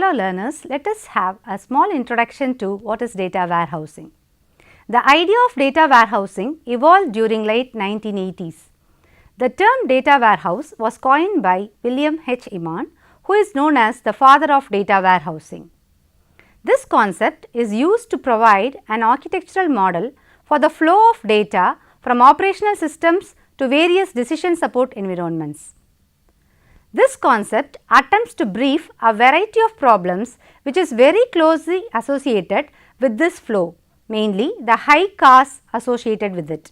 fellow learners, let us have a small introduction to what is data warehousing. The idea of data warehousing evolved during late 1980s. The term data warehouse was coined by William H. Emrc, who is known as the father of data warehousing. This concept is used to provide an architectural model for the flow of data from operational systems to various decision support environments. This concept attempts to brief a variety of problems which is very closely associated with this flow, mainly the high costs associated with it.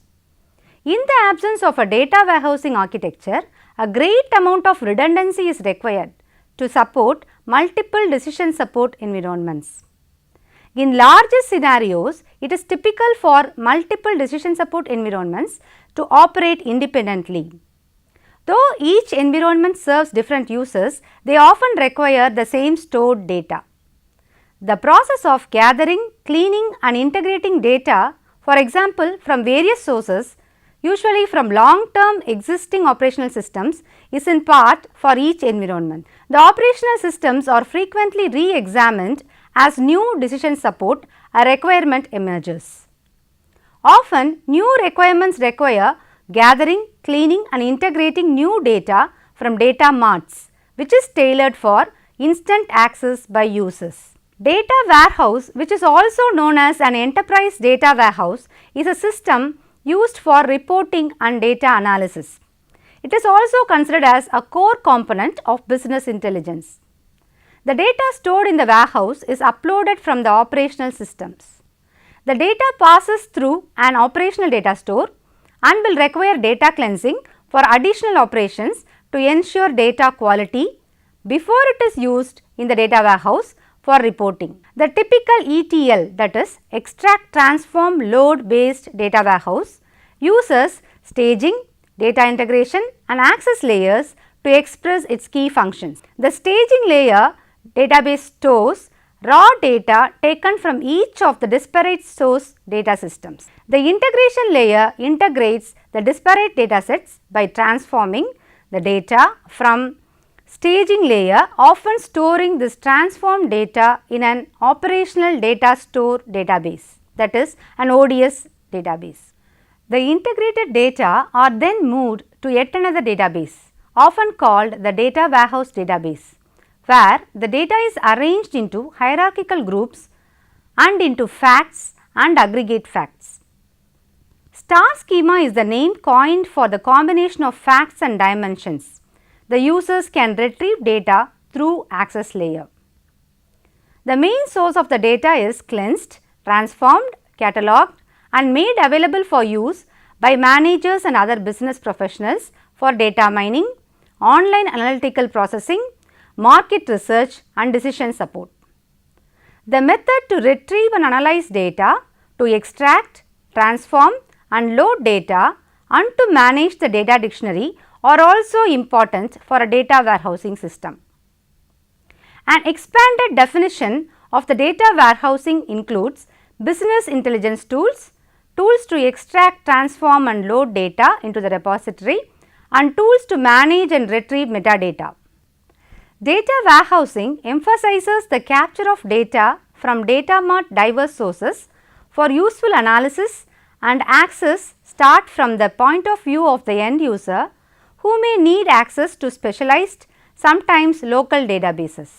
In the absence of a data warehousing architecture, a great amount of redundancy is required to support multiple decision support environments. In larger scenarios, it is typical for multiple decision support environments to operate independently. Though each environment serves different uses, they often require the same stored data. The process of gathering, cleaning and integrating data, for example from various sources, usually from long-term existing operational systems, is in part for each environment. The operational systems are frequently re-examined as new decision support a requirement emerges. Often, new requirements require gathering, cleaning and integrating new data from data marts, which is tailored for instant access by users. Data warehouse, which is also known as an enterprise data warehouse, is a system used for reporting and data analysis. It is also considered as a core component of business intelligence. The data stored in the warehouse is uploaded from the operational systems. The data passes through an operational data store and will require data cleansing for additional operations to ensure data quality before it is used in the data warehouse for reporting. The typical ETL, that is extract, transform, load based data warehouse, uses staging, data integration and access layers to express its key functions. The staging layer database stores raw data taken from each of the disparate source data systems. The integration layer integrates the disparate data sets by transforming the data from staging layer, often storing this transformed data in an operational data store database, that is an ODS database. The integrated data are then moved to yet another database, often called the data warehouse database, where the data is arranged into hierarchical groups and into facts and aggregate facts. Star schema is the name coined for the combination of facts and dimensions. The users can retrieve data through access layer. The main source of the data is cleansed, transformed, catalogued and made available for use by managers and other business professionals for data mining, online analytical processing, market research and decision support. The method to retrieve and analyze data, to extract, transform and load data and to manage the data dictionary are also important for a data warehousing system. An expanded definition of the data warehousing includes business intelligence tools, tools to extract, transform and load data into the repository and tools to manage and retrieve metadata. Data warehousing emphasizes the capture of data from data mart diverse sources for useful analysis and access start from the point of view of the end user who may need access to specialized, sometimes local databases.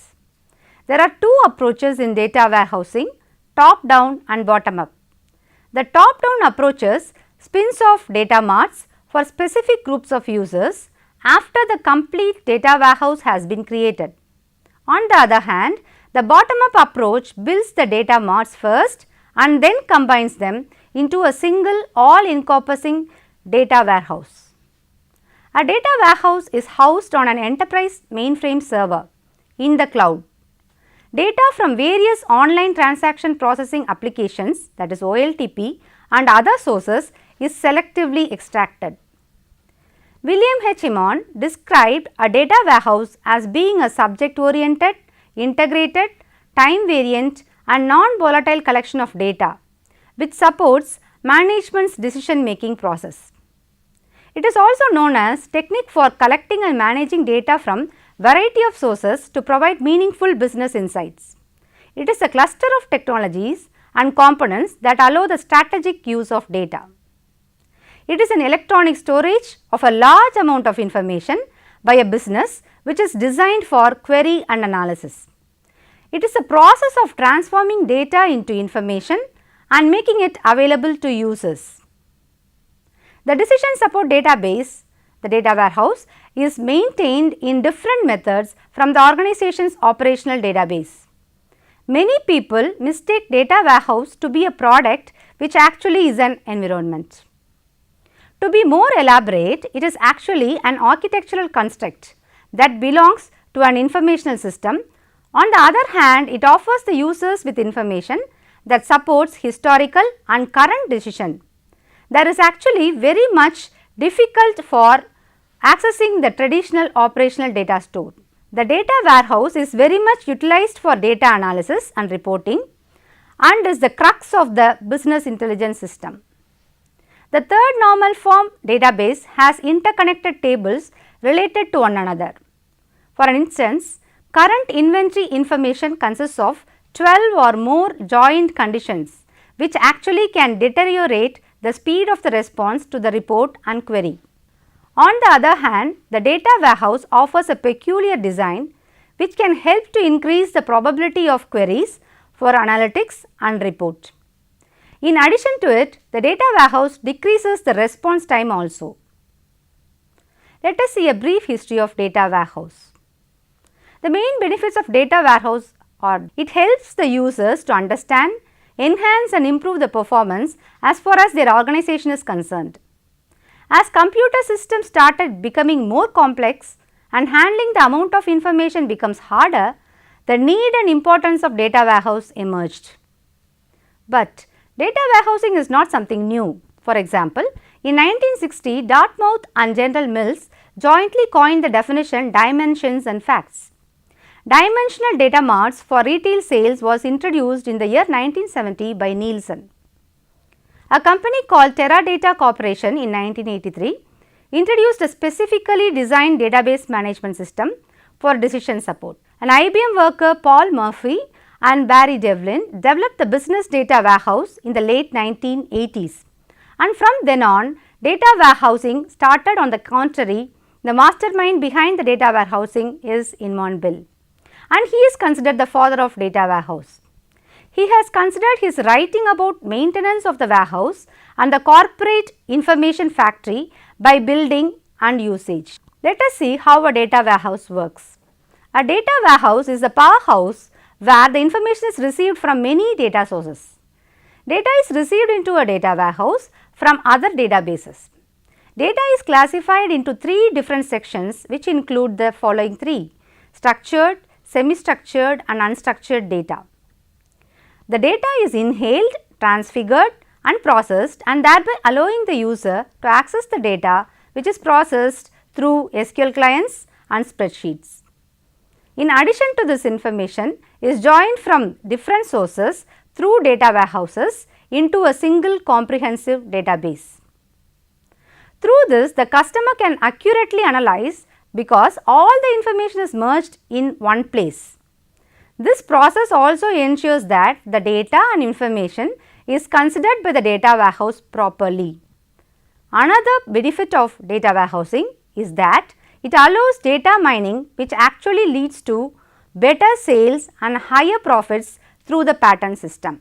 There are two approaches in data warehousing, top down and bottom up. The top down approaches spins off data marts for specific groups of users after the complete data warehouse has been created. On the other hand, the bottom up approach builds the data marts first and then combines them into a single all encompassing data warehouse. A data warehouse is housed on an enterprise mainframe server in the cloud. Data from various online transaction processing applications, that is OLTP and other sources is selectively extracted. William H. Emrc described a data warehouse as being a subject oriented, integrated, time variant and non-volatile collection of data which supports management's decision making process. It is also known as technique for collecting and managing data from variety of sources to provide meaningful business insights. It is a cluster of technologies and components that allow the strategic use of data. It is an electronic storage of a large amount of information by a business which is designed for query and analysis. It is a process of transforming data into information and making it available to users. The decision support database, the data warehouse, is maintained in different methods from the organization's operational database. Many people mistake data warehouse to be a product which actually is an environment. To be more elaborate, it is actually an architectural construct that belongs to an informational system. On the other hand, it offers the users with information that supports historical and current decision. There is actually very much difficult for accessing the traditional operational data store. The data warehouse is very much utilized for data analysis and reporting and is the crux of the business intelligence system. The third normal form database has interconnected tables related to one another. For instance, current inventory information consists of 12 or more joined conditions which actually can deteriorate the speed of the response to the report and query. On the other hand, the data warehouse offers a peculiar design which can help to increase the probability of queries for analytics and report. In addition to it, the data warehouse decreases the response time also. Let us see a brief history of data warehouse. The main benefits of data warehouse are it helps the users to understand, enhance and improve the performance as far as their organization is concerned. As computer systems started becoming more complex and handling the amount of information becomes harder, the need and importance of data warehouse emerged. But data warehousing is not something new. For example, in 1960, Dartmouth and General Mills jointly coined the definition dimensions and facts. Dimensional data marts for retail sales was introduced in the year 1970 by Nielsen. A company called Teradata Corporation in 1983 introduced a specifically designed database management system for decision support. An IBM worker, Paul Murphy and Barry Devlin, developed the business data warehouse in the late 1980s. And from then on, data warehousing started. On the contrary, the mastermind behind the data warehousing is Emrc Bill, and he is considered the father of data warehouse. He has considered his writing about maintenance of the warehouse and the corporate information factory by building and usage. Let us see how a data warehouse works. A data warehouse is a powerhouse where the information is received from many data sources. Data is received into a data warehouse from other databases. Data is classified into three different sections which include the following three: structured, semi-structured and unstructured data. The data is inhaled, transfigured and processed and thereby allowing the user to access the data which is processed through SQL clients and spreadsheets. In addition to this, information is joined from different sources through data warehouses into a single comprehensive database. Through this, the customer can accurately analyze because all the information is merged in one place. This process also ensures that the data and information is considered by the data warehouse properly. Another benefit of data warehousing is that it allows data mining, which actually leads to better sales and higher profits through the pattern system.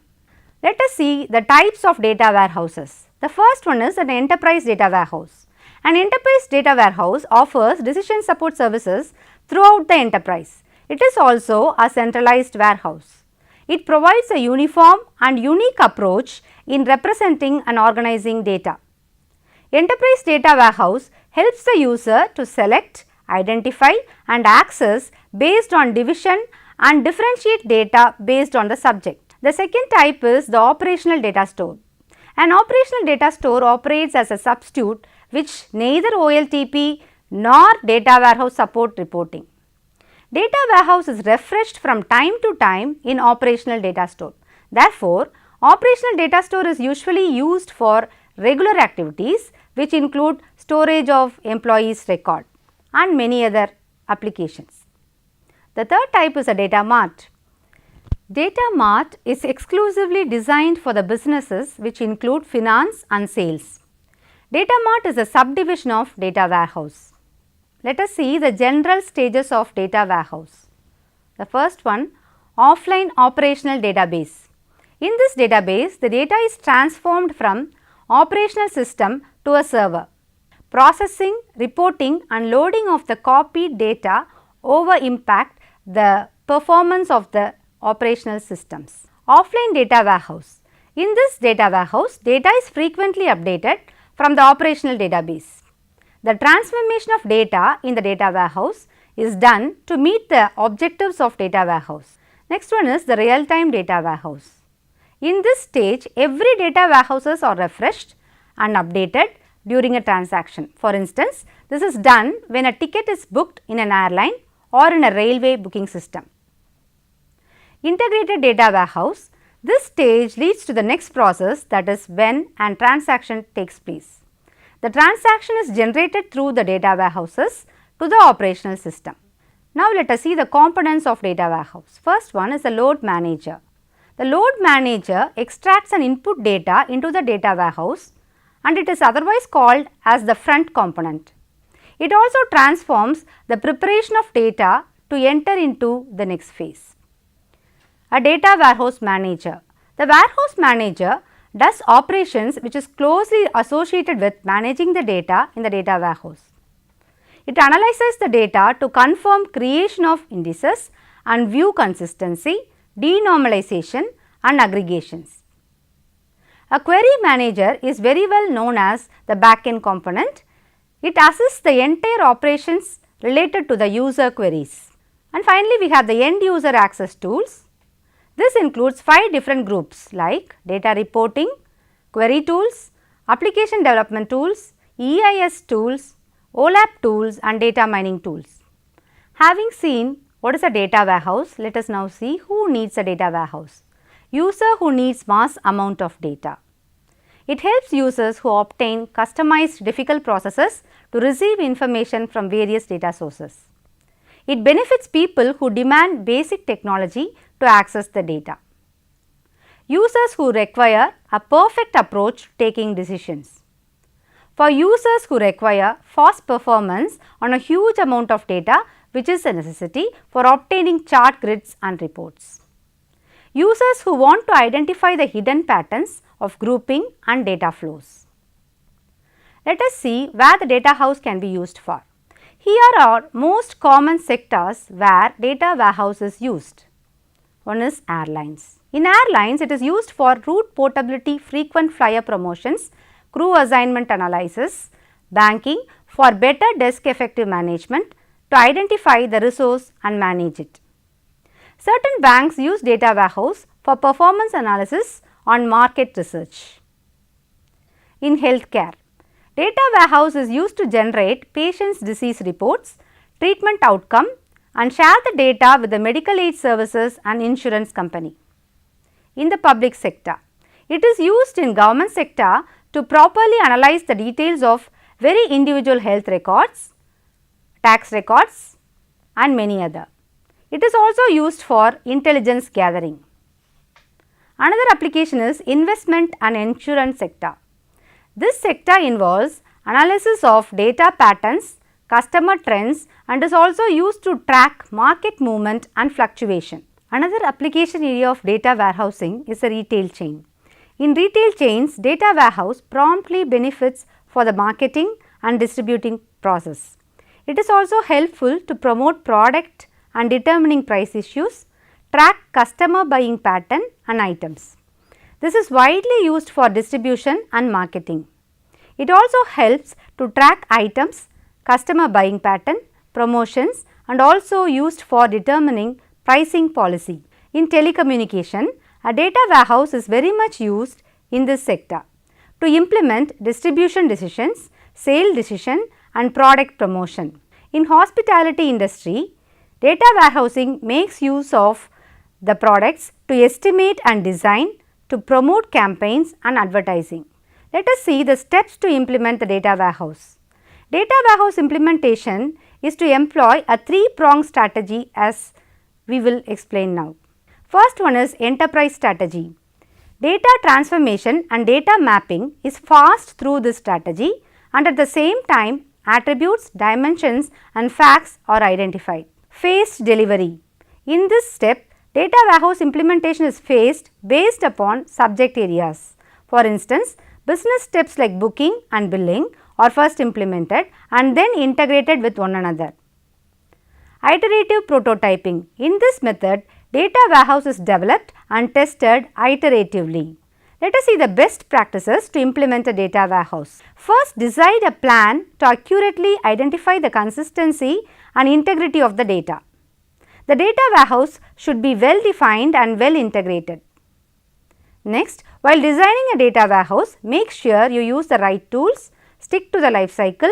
Let us see the types of data warehouses. The first one is an enterprise data warehouse. An enterprise data warehouse offers decision support services throughout the enterprise. It is also a centralized warehouse. It provides a uniform and unique approach in representing and organizing data. Enterprise data warehouse helps the user to select, identify and access based on division and differentiate data based on the subject. The second type is the operational data store. An operational data store operates as a substitute which neither OLTP nor data warehouse support reporting. Data warehouse is refreshed from time to time in operational data store. Therefore, operational data store is usually used for regular activities which include storage of employees' record and many other applications. The third type is a data mart. Data mart is exclusively designed for the businesses which include finance and sales. Data mart is a subdivision of data warehouse. Let us see the general stages of data warehouse. The first one, offline operational database. In this database, the data is transformed from operational system to a server. Processing, reporting and loading of the copied data over impact the performance of the operational systems. Offline data warehouse. In this data warehouse, data is frequently updated from the operational database. The transformation of data in the data warehouse is done to meet the objectives of data warehouse. Next one is the real-time data warehouse. In this stage, every data warehouses are refreshed and updated during a transaction. For instance, this is done when a ticket is booked in an airline or in a railway booking system. Integrated data warehouse. This stage leads to the next process, that is when an transaction takes place. The transaction is generated through the data warehouses to the operational system. Now, let us see the components of data warehouse. First one is the load manager. The load manager extracts and input data into the data warehouse and it is otherwise called as the front component. It also transforms the preparation of data to enter into the next phase. A data warehouse manager. The warehouse manager does operations which is closely associated with managing the data in the data warehouse. It analyzes the data to confirm creation of indices and view consistency, denormalization and aggregations. A query manager is very well known as the back-end component. It assists the entire operations related to the user queries. And finally, we have the end user access tools. This includes 5 different groups like data reporting, query tools, application development tools, EIS tools, OLAP tools and data mining tools. Having seen what is a data warehouse, let us now see who needs a data warehouse. User who needs mass amount of data. It helps users who obtain customized difficult processes to receive information from various data sources. It benefits people who demand basic technology to access the data. Users who require a perfect approach to taking decisions. For users who require fast performance on a huge amount of data, which is a necessity for obtaining chart grids and reports. Users who want to identify the hidden patterns of grouping and data flows. Let us see where the data house can be used for. Here are most common sectors where data warehouse is used. One is airlines. In airlines, it is used for route portability, frequent flyer promotions, crew assignment analysis, banking for better desk effective management to identify the resource and manage it. Certain banks use data warehouse for performance analysis on market research. In healthcare, data warehouse is used to generate patients' disease reports, treatment outcome and share the data with the medical aid services and insurance company. In the public sector, it is used in government sector to properly analyze the details of very individual health records, tax records and many other. It is also used for intelligence gathering. Another application is investment and insurance sector. This sector involves analysis of data patterns, customer trends and is also used to track market movement and fluctuation. Another application area of data warehousing is a retail chain. In retail chains, data warehouse promptly benefits for the marketing and distributing process. It is also helpful to promote product and determining price issues, track customer buying pattern and items. This is widely used for distribution and marketing. It also helps to track items, customer buying pattern, promotions and also used for determining pricing policy. In telecommunication, a data warehouse is very much used in this sector to implement distribution decisions, sale decision and product promotion. In hospitality industry, data warehousing makes use of the products to estimate and design to promote campaigns and advertising. Let us see the steps to implement the data warehouse. Data warehouse implementation is to employ a 3-pronged strategy as we will explain now. First one is enterprise strategy. Data transformation and data mapping is fast through this strategy, and at the same time attributes, dimensions and facts are identified. Phased delivery. In this step, data warehouse implementation is phased based upon subject areas. For instance, business steps like booking and billing are first implemented and then integrated with one another. Iterative prototyping. In this method, data warehouse is developed and tested iteratively. Let us see the best practices to implement a data warehouse. First, decide a plan to accurately identify the consistency and integrity of the data. The data warehouse should be well defined and well integrated. Next, while designing a data warehouse, make sure you use the right tools, stick to the life cycle,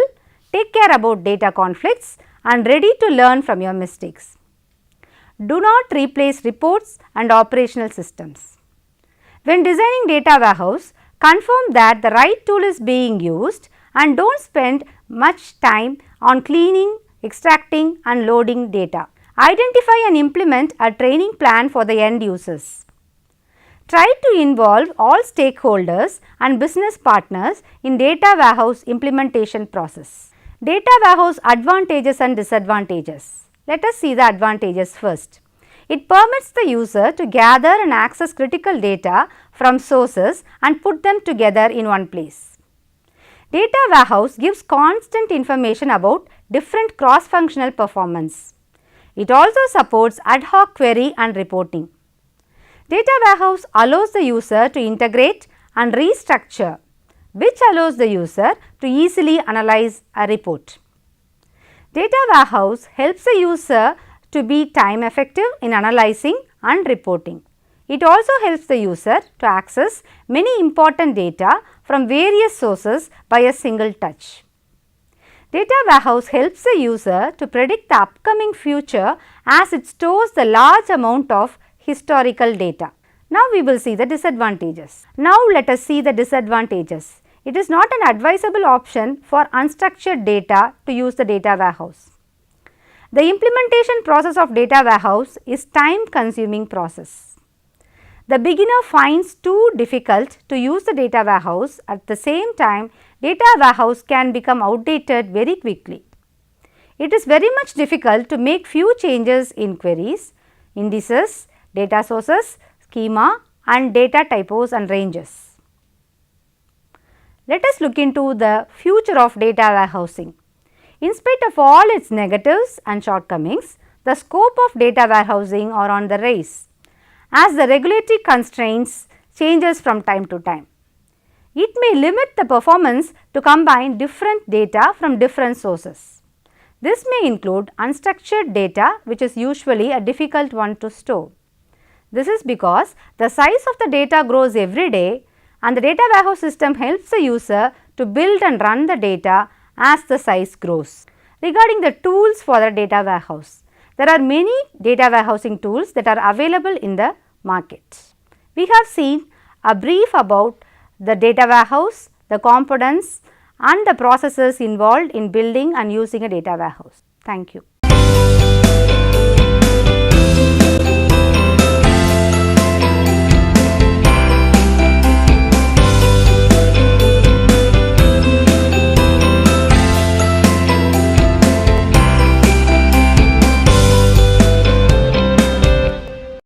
take care about data conflicts and ready to learn from your mistakes. Do not replace reports and operational systems. When designing data warehouse, confirm that the right tool is being used and don't spend much time on cleaning, extracting and loading data. Identify and implement a training plan for the end users. Try to involve all stakeholders and business partners in data warehouse implementation process. Data warehouse advantages and disadvantages. Let us see the advantages first. It permits the user to gather and access critical data from sources and put them together in one place. Data warehouse gives constant information about different cross-functional performance. It also supports ad hoc query and reporting. Data warehouse allows the user to integrate and restructure, which allows the user to easily analyze a report. Data warehouse helps the user to be time effective in analyzing and reporting. It also helps the user to access many important data from various sources by a single touch. Data warehouse helps the user to predict the upcoming future as it stores the large amount of historical data. Now we will see the disadvantages. Now let us see the disadvantages. It is not an advisable option for unstructured data to use the data warehouse. The implementation process of data warehouse is time consuming process. The beginner finds too difficult to use the data warehouse. At the same time, data warehouse can become outdated very quickly. It is very much difficult to make few changes in queries, indices, data sources, schema and data typos and ranges. Let us look into the future of data warehousing. In spite of all its negatives and shortcomings, the scope of data warehousing are on the rise as the regulatory constraints changes from time to time. It may limit the performance to combine different data from different sources. This may include unstructured data, which is usually a difficult one to store. This is because the size of the data grows every day and the data warehouse system helps the user to build and run the data as the size grows. Regarding the tools for the data warehouse, there are many data warehousing tools that are available in the market. We have seen a brief about the data warehouse, the components and the processes involved in building and using a data warehouse. Thank you.